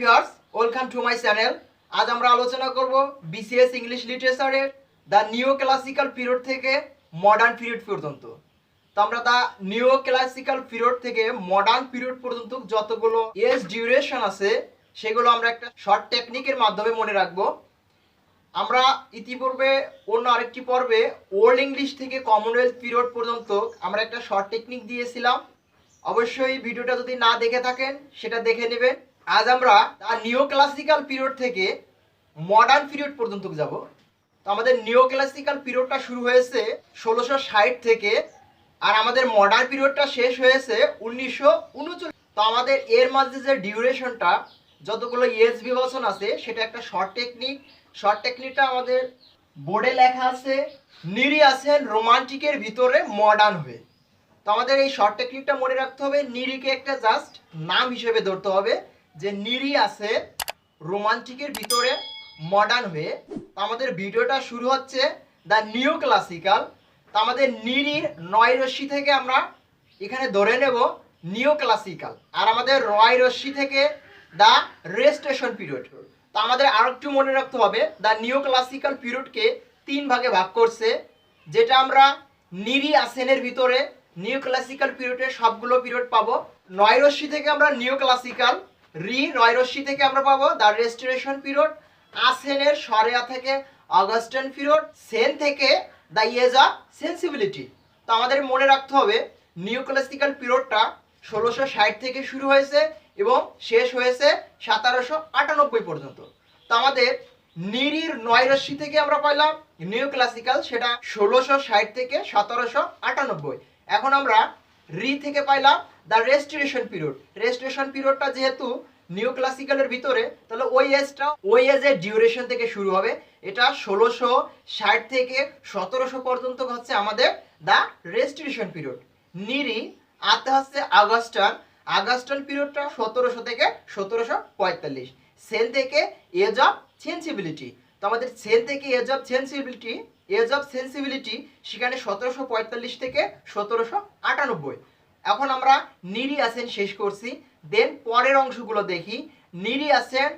Viewers, welcome to my channel. আজ আমরা আলোচনা করব বিসিএস ইংলিশ লিটারেচারের দ্য নিও ক্লাসিক্যাল পিরিয়ড থেকে মডার্ন পিরিয়ড পর্যন্ত। তো আমরা দ্য নিও ক্লাসিক্যাল পিরিয়ড থেকে মডার্ন পিরিয়ড পর্যন্ত যতগুলো এজ ডিউরেশন আছে সেগুলো আমরা একটা শর্ট টেকনিকের মাধ্যমে মনে রাখবো। আমরা ইতিপূর্বে অন্য আরেকটি পর্বে ওল্ড ইংলিশ থেকে কমনওয়েলথ পিরিয়ড পর্যন্ত আমরা একটা শর্ট টেকনিক দিয়েছিলাম। অবশ্যই ভিডিওটা যদি না দেখে থাকেন সেটা দেখে নেবেন। আজ আমরা নিও ক্লাসিক্যাল পিরিয়ড থেকে মডার্ন পিরিয়ড পর্যন্ত যাব। তো আমাদের নিও ক্লাসিক্যাল পিরিয়ডটা শুরু হয়েছে 1660 থেকে, আর আমাদের মডার্ন পিরিয়ডটা শেষ হয়েছে 1939। তো আমাদের এর মাঝে যে ডিউরেশনটা যতগুলো এজ বিভাজন আছে সেটা একটা শর্ট টেকনিক। শর্ট টেকনিকটা আমাদের বোর্ডে লেখা আছে, নিরি আছেন রোমান্টিকের ভিতরে মডার্ন হয়ে। তো আমাদের এই শর্ট টেকনিকটা মনে রাখতে হবে, নিরিকে একটা জাস্ট নাম হিসেবে ধরতে হবে যে নিরি আছে রোমান্টিকের ভিতরে মডার্ন হয়ে। তো আমাদের ভিডিওটা শুরু হচ্ছে দ্য নিও ক্লাসিক্যাল। তো আমাদের নিরির 9 রশ্মি থেকে আমরা এখানে ধরে নেব নিও ক্লাসিক্যাল, আর আমাদের 9 রশ্মি থেকে দ্য রেস্টেশন পিরিয়ড। তো আমাদের আর একটু মনে রাখতে হবে দ্য নিও ক্লাসিক্যাল পিরিয়ডকে 3 ভাগে ভাগ করছে, যেটা আমরা নিরি আসেনের ভিতরে নিও ক্লাসিক্যাল পিরিয়ডের সবগুলো পিরিয়ড পাবো। 9 রশ্মি থেকে আমরা নিও ক্লাসিক্যাল, 9 রশ্মি থেকে আমরা পাবো দ্য রেস্টোরেশন পিরিয়ড, আসেনের সরেয়া থেকে অগাস্টাইন পিরিয়ড, সেন থেকে দ্য এজ অফ সেন্সিবিলিটি। তো আমাদের মনে রাখতে হবে নিও ক্লাসিক্যাল পিরিয়ডটা 1660 থেকে শুরু হয়েছে এবং শেষ হয়েছে 1798 পর্যন্ত। তো আমাদের নিরির 9 রশ্মি থেকে আমরা পাইলাম নিও ক্লাসিক্যাল, সেটা 1660 থেকে 1798। এখন আমরা থেকে পাইলাম দ্য রেস্টোরেশন পিরিয়ড। রেস্টোরেশন পিরিয়ডটা যেহেতু নিও ক্লাসিক্যালের ভিতরে, তাহলে ওই এজের ডিউরেশন থেকে শুরু হবে। এটা 1660 থেকে 1700 পর্যন্ত হচ্ছে আমাদের দ্য রেস্টোরেশন পিরিয়ড। নিরি আতে হচ্ছে আগাস্টান পিরিয়ডটা 1700 থেকে 1745। সেন থেকে এজ অফ সেন্সিবিলিটি। তো আমাদের সেন থেকে এজ অফ সেন্সিবিলিটি সেখানে 1745 থেকে 1798। এখন আমরা নিরি আসেন শেষ করছি। দেন পরের অংশগুলো দেখি। নিরি আসেন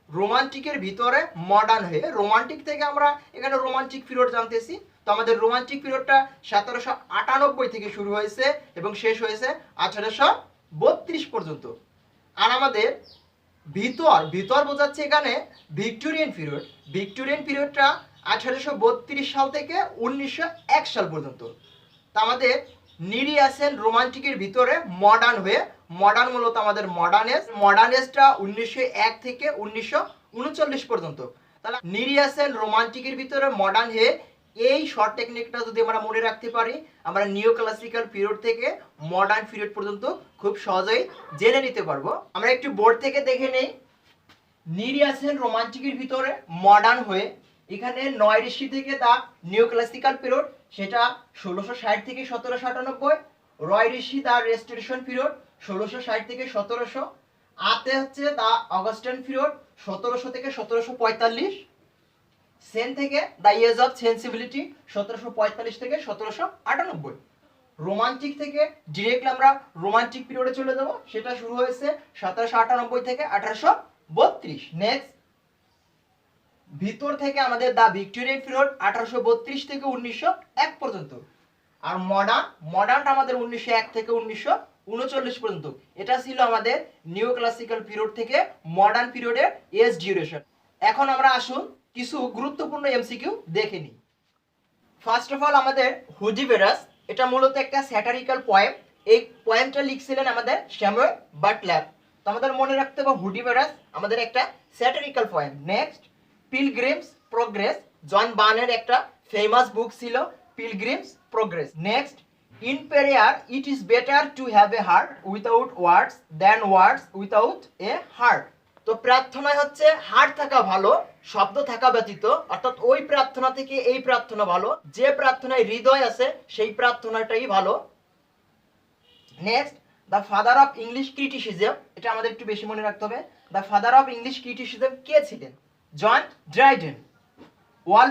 রোমান্টিকের ভিতরে মডার্ন হয়ে। রোমান্টিক থেকে আমরা এখানে রোমান্টিক পিরিয়ড জানতেছি। তো আমাদের রোমান্টিক পিরিয়ডটা 1798 থেকে শুরু হয়েছে এবং শেষ হয়েছে 1832 পর্যন্ত। আর আমাদের ভিতর বোঝাচ্ছে এখানে ভিক্টোরিয়ান পিরিয়ডটা 1832 সাল থেকে 1901 সাল পর্যন্ত। তা আমাদের নিরি আসেন রোমান্টিকের ভিতরে মডার্ন হয়ে। মডার্ন মূলত আমাদের মডার্ন এজটা 1901 থেকে 1939 পর্যন্ত। তাহলে নিরি আসেন রোমান্টিকের ভিতরে মডার্ন হয়ে, এই শর্ট টেকনিকটা যদি আমরা মনে রাখতে পারি, আমরা নিও ক্লাসিক্যাল পিরিয়ড থেকে মডার্ন পিরিয়ড পর্যন্ত খুব সহজেই জেনে নিতে পারবো। আমরা একটু বোর্ড থেকে দেখে নেই। নিরি আসেন রোমান্টিকের ভিতরে মডার্ন হয়ে, এখানে 9 রশ্মি থেকে দা নিও ক্লাসিক্যাল পিরিয়ড, সেটা 1660 থেকে 1798। রয় ঋষি দা রেস্টোরেশন পিরিয়ড 1660 থেকে 1700। আতে হচ্ছে দা অগাস্টাইন পিরিয়ড 1700 থেকে 1745। সেন থেকে দ্য এজ অফ সেন্সিবিলিটি 1745 থেকে 1798। রোমান্টিক থেকে ডিরেক্টলি আমরা রোমান্টিক পিরিয়ডে চলে যাব, সেটা শুরু হয়েছে 1798 থেকে 1832। নেক্সট ভিতর থেকে আমাদের দা ভিক্টোরিয়ান পিরিয়ড 1832 থেকে 1901 পর্যন্ত। আর মডার্নটা আমাদের 1901 থেকে 1939 পর্যন্ত। এটা ছিল আমাদের নিও ক্লাসিক্যাল পিরিয়ড থেকে মডার্ন পিরিয়ডের এজ ডিউরেশন। এখন আমরা আসুন কিছু গুরুত্বপূর্ণ এমসিকিউ দেখে নিই। ফার্স্ট অফ অল আমাদের হুডিভেরাস, এটা মূলত একটা স্যাটারিক্যাল পোয়েম। এই পোয়েমটা লিখছিলেন আমাদের স্যামুয়েল বাটলার। তো আমাদের মনে রাখতে হবে হুডিভেরাস আমাদের একটা satirical poem. Next Pilgrim's Progress, John বার্নের একটা ফেমাস বুক ছিল Pilgrim's Progress. Next in prayer it is better to have a heart without words than words without a heart. তো প্রার্থনায় হচ্ছে হার্ট থাকা ভালো শব্দ থাকা ব্যতীত, অর্থাৎ ওই প্রার্থনা থেকে এই প্রার্থনা ভালো, যে প্রার্থনায় হৃদয় আছে সেই প্রার্থনাটাই ভালো। Next the father of English criticism, এটা আমাদের একটু বেশি মনে রাখতে হবে। The father of English criticism কে ছিলেন? John Dryden. ওয়াল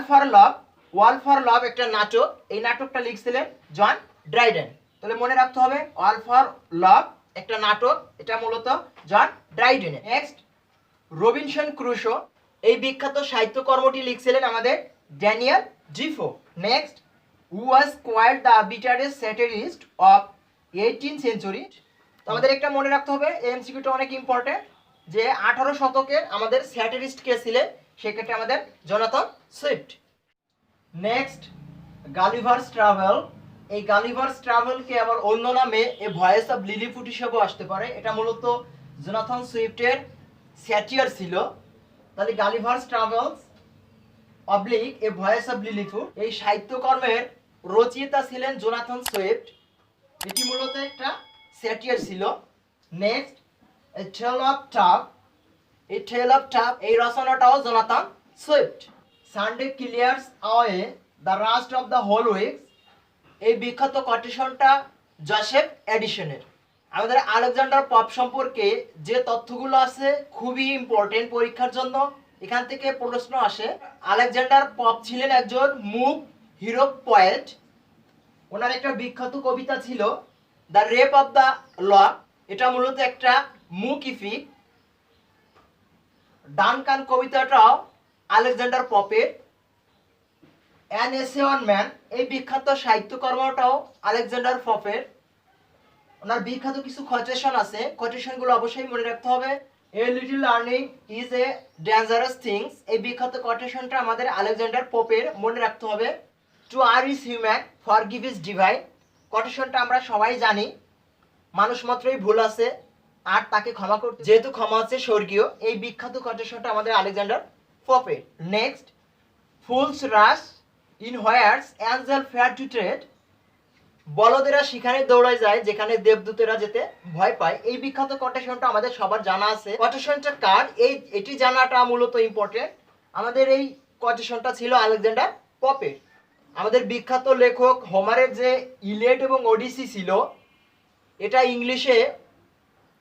ফর লাভ একটা নাটক, এই নাটকটা লিখছিলেন জন ড্রাইডেন। তাহলে মনে রাখতে হবে ওয়াল ফর লাভ একটা নাটক, এটা মূলত জন ড্রাইডেনের। নেক্সট, রবিনসন ক্রুশো, এই বিখ্যাত সাহিত্যকর্মটি লিখছিলেন আমাদের Daniel Defoe. Next, who was quite the arbitrarious satirist of 18th century। তো আমাদের একটা মনে রাখতে হবে, এমসিকিউটা অনেক ইম্পর্টেন্ট, যে 18 শতকের আমাদের স্যাটিরিস্ট কে ছিলেন, সেক্ষেত্রে আমাদের Jonathan Swift. Next, Gulliver's travel, এই গালিভার্স ট্রাভেলকে আবার অন্য নামে এ ভয়েস অফ লিলিপুট হিসেবেও আসতে পারে। এটা মূলত জোনাথন সুইফটের স্যাটিয়ার ছিল। তাহলে Gulliver's travels oblique A voice of lilliput, এই সাহিত্যকর্মের রচয়িতা ছিলেন জোনাথন সুইফট। এটি মূলত একটা স্যাটিয়ার ছিল। Next, A tell of tub, এই টেল অফ টাপ এই রচনাটাও Jonathan Swift. Sunday clears away the rust of the whole weeks, এই বিখ্যাত কোটেশনটা জোসেফ এডিসনের। আমাদের আলেকজান্ডার পপ সম্পর্কে যে তথ্যগুলো আছে খুবই ইম্পর্টেন্ট পরীক্ষার জন্য, এখান থেকে প্রশ্ন আসে। আলেকজান্ডার পপ ছিলেন একজন মুক হিরো পোয়েট। ওনার একটা বিখ্যাত কবিতা ছিল the rape of the lock, এটা মূলত একটা মুক ইফিক। ডানকান কবিতাটাও আলেকজান্ডার পপের। অ্যান এসে অন ম্যান, এই বিখ্যাত সাহিত্যকর্মটাও আলেকজান্ডার পপের। ওনার বিখ্যাত কিছু কোটেশন আছে, কোটেশনগুলো অবশ্যই মনে রাখতে হবে। A little learning is a dangerous things, এই বিখ্যাত কোটেশনটা আমাদের আলেকজান্ডার পপের, মনে রাখতে হবে। To err is human, forgive is divine, কোটেশনটা আমরা সবাই জানি, মানুষ মাত্রই ভুল আছে আর তাকে ক্ষমা করতে যেহেতু ক্ষমা আছে স্বর্গীয়, এই বিখ্যাত কোটেশনটা আমাদের আলেকজান্ডার পপের। Next, fools rush in where angel fear to tread, বলদেরা সেখানে দৌড়ায় যায় যেখানে দেবদূতেরা যেতে ভয় পায়, এই বিখ্যাত কোটেশনটা আমাদের সবার জানা আছে। কোটেশনটা কার, এটি জানাটা মূলত ইম্পর্টেন্ট। আমাদের এই কোটেশনটা ছিল আলেকজান্ডার পপের। আমাদের বিখ্যাত লেখক হোমারের যে ইলিয়াড এবং ওডিসি ছিল, এটা ইংলিশে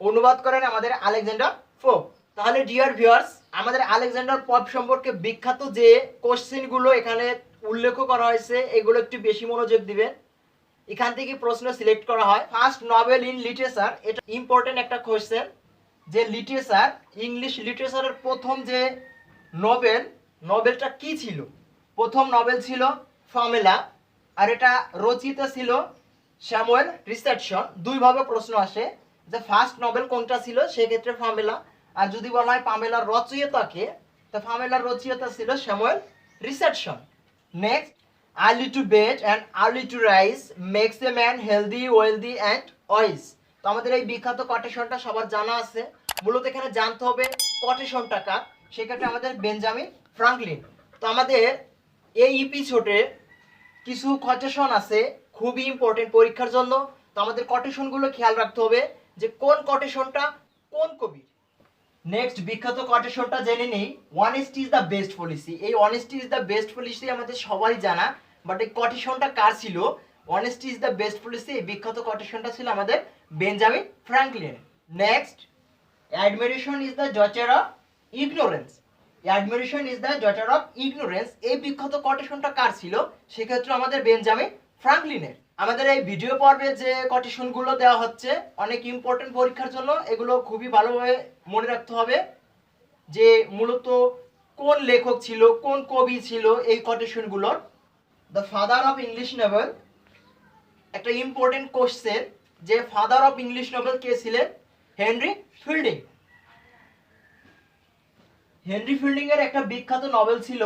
অনুবাদ করেন আমাদের আলেকজান্ডার পপ। তাহলে ডিয়ার ভিউয়ার্স, আমাদের আলেকজান্ডার পপ সম্পর্কে বিখ্যাত যে কোশ্চেনগুলো এখানে উল্লেখ করা হয়েছে, এগুলো একটু বেশি মনোযোগ দিবেন। এখান থেকে প্রশ্ন সিলেক্ট করা হয়। ফার্স্ট নভেল ইন লিটারেচার, এটা ইম্পর্টেন্ট একটা কোশ্চেন, যে লিটারেচার, ইংলিশ লিটারেচারের প্রথম যে নভেলটা কি ছিল? প্রথম নভেল ছিল ফর্মুলা, আর এটা রচিত ছিল স্যামুয়েল রিচার্ডসন। দুইভাবে প্রশ্ন আসে যে ফার্স্ট নভেল কোনটা ছিল, সেক্ষেত্রে ফর্মুলা। আর যদি বলা হয় পামেলার রচয়িতাকে, তো পামেলার রচয়িতা ছিল Samuel Richardson. Next, early to bed and early to rise makes a man healthy, wealthy and wise। তো আমাদের এই বিখ্যাত কোটেশনটা সবার জানা আছে। মূলত এখানে জানতে হবে কোটেশনটা কার, সেক্ষেত্রে আমাদের বেঞ্জামিন ফ্রাঙ্কলিন। তো আমাদের এই এপিসোডে কিছু কোটেশন আছে খুবই ইম্পর্টেন্ট পরীক্ষার জন্য। তো আমাদের কোটেশনগুলো খেয়াল রাখতে হবে যে কোন কোটেশনটা কোন কবির। নেক্সট, বিখ্যাত কোটেশনটা জেনে নেই, honesty is the best policy. এই honesty is the best policy আমাদের সবাই জানা, বাট এই কোটেশনটা কার ছিল? Honesty is the best policy, এই বিখ্যাত কোটেশনটা ছিল আমাদের Benjamin Franklin. Next, admiration is the daughter of ignorance. Admiration is the daughter of ignorance, এই বিখ্যাত কোটেশনটা কার ছিল? সেক্ষেত্রে আমাদের বেঞ্জামিন ফ্রাঙ্কলিনের। আমাদের এই ভিডিও পর্বে যে কোটেশনগুলো দেওয়া হচ্ছে অনেক ইম্পর্টেন্ট পরীক্ষার জন্য, এগুলো খুবই ভালোভাবে মনে রাখতে হবে যে মূলত কোন লেখক ছিল, কোন কবি ছিল এই কোটেশনগুলোর। The father of English novel, একটা ইম্পর্টেন্ট কোশ্চেন, যে ফাদার অফ ইংলিশ নভেল কে ছিলেন? Henry fielding. হেনরি ফিল্ডিং এর একটা বিখ্যাত নভেল ছিল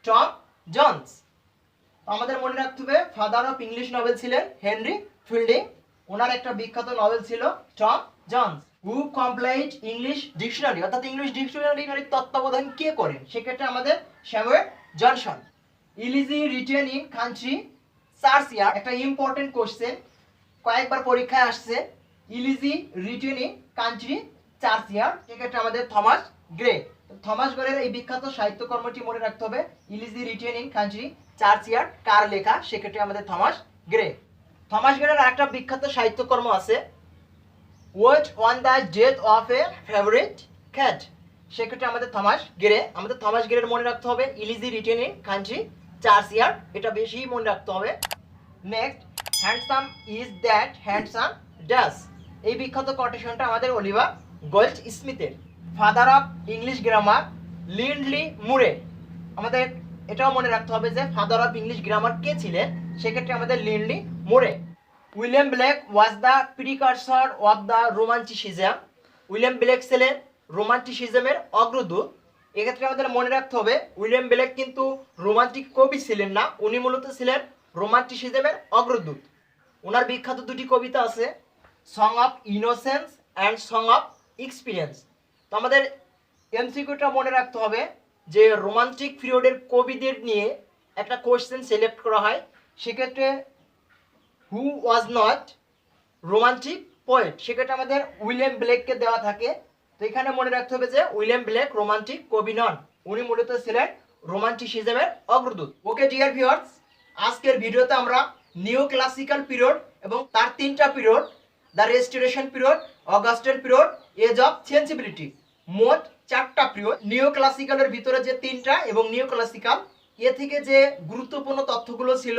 টম জন্স। আমাদের মনে রাখতে হবে ফাদার অফ ইংলিশ নভেল ছিলেন হেনরি ফিল্ডিং। ওনার একটা বিখ্যাত নভেল ছিল Tom Jones. Who compiled English dictionary, অর্থাৎ ইংলিশ ডিকশনারির তত্ত্বাবধান কে করেন? সেক্ষেত্রে আমাদের Samuel Johnson. Elegy written in country churchyard, একটা ইম্পর্টেন্ট কোশ্চেন, কয়েকবার পরীক্ষায় আসছে। Elegy written in country churchyard, সেক্ষেত্রে আমাদের থমাস গ্রে। থমাস গ্রের এই বিখ্যাত সাহিত্যকর্মটি মনে রাখতে হবে, elegy written in country churchyard কার লেখা? সেক্ষেত্রে আমাদের থমাস গ্রে। থমাস গ্রের আরেকটা বিখ্যাত সাহিত্যকর্ম আছে, wait on the death of a favourite cat, সেক্ষেত্রে আমাদের থমাস গ্রে। আমাদের থমাস গ্রের মনে রাখতে হবে elegy written in country churchyard, এটা বেশি মনে রাখতে হবে। Next, handsome is that handsome does, এই বিখ্যাত কোটেশনটা আমাদের অলিভার গোল্ড স্মিথের। Father of English grammar Lindley Murray. আমাদের এটাও মনে রাখতে হবে যে ফাদার অফ ইংলিশ গ্রামার কে ছিলেন, সেক্ষেত্রে আমাদের Lindley Murray. William Blake was the precursor of the romanticism. William Blake ছিলেন রোমান্টিসিজমের অগ্রদূত। এক্ষেত্রে আমাদের মনে রাখতে হবে উইলিয়াম ব্লেক কিন্তু রোমান্টিক কবি ছিলেন না, উনি মূলত ছিলেন রোমান্টিসিজমের অগ্রদূত। ওনার বিখ্যাত দুটি কবিতা আছে, song of innocence and song of experience. তো আমাদের এমসিকিউটা মনে রাখতে হবে যে রোমান্টিক পিরিয়ডের কবিদের নিয়ে একটা কোশ্চেন সিলেক্ট করা হয়, সেক্ষেত্রে হু ওয়াজ নট রোমান্টিক পোয়েট, সেক্ষেত্রে আমাদের উইলিয়াম ব্লেককে দেওয়া থাকে। তো এখানে মনে রাখতে হবে যে উইলিয়াম ব্লেক রোমান্টিক কবি নন, উনি মূলত ছিলেন রোমান্টিসিজমের অগ্রদূত। ওকে ডিয়ার ভিউয়ার্স, আজকের ভিডিওতে আমরা নিও ক্লাসিক্যাল পিরিয়ড এবং তার তিনটা period, the Restoration period, Augustine period, age of sensibility, মোট চারটা পিরিয়ড, নিও ক্লাসিক্যালের ভিতরে যে তিনটা এবং নিও ক্লাসিক্যাল এ থেকে যে গুরুত্বপূর্ণ তথ্যগুলো ছিল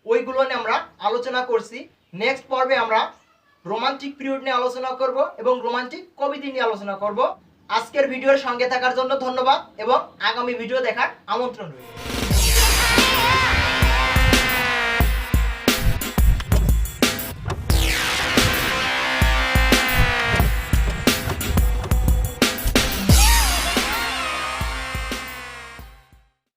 ওইগুলো নিয়ে আমরা আলোচনা করছি। নেক্সট পর্বে আমরা রোমান্টিক পিরিয়ড নিয়ে আলোচনা করব এবং রোমান্টিক কবিতা নিয়ে আলোচনা করব। আজকের ভিডিওর সঙ্গে থাকার জন্য ধন্যবাদ এবং আগামী ভিডিও দেখার আমন্ত্রণ রইল।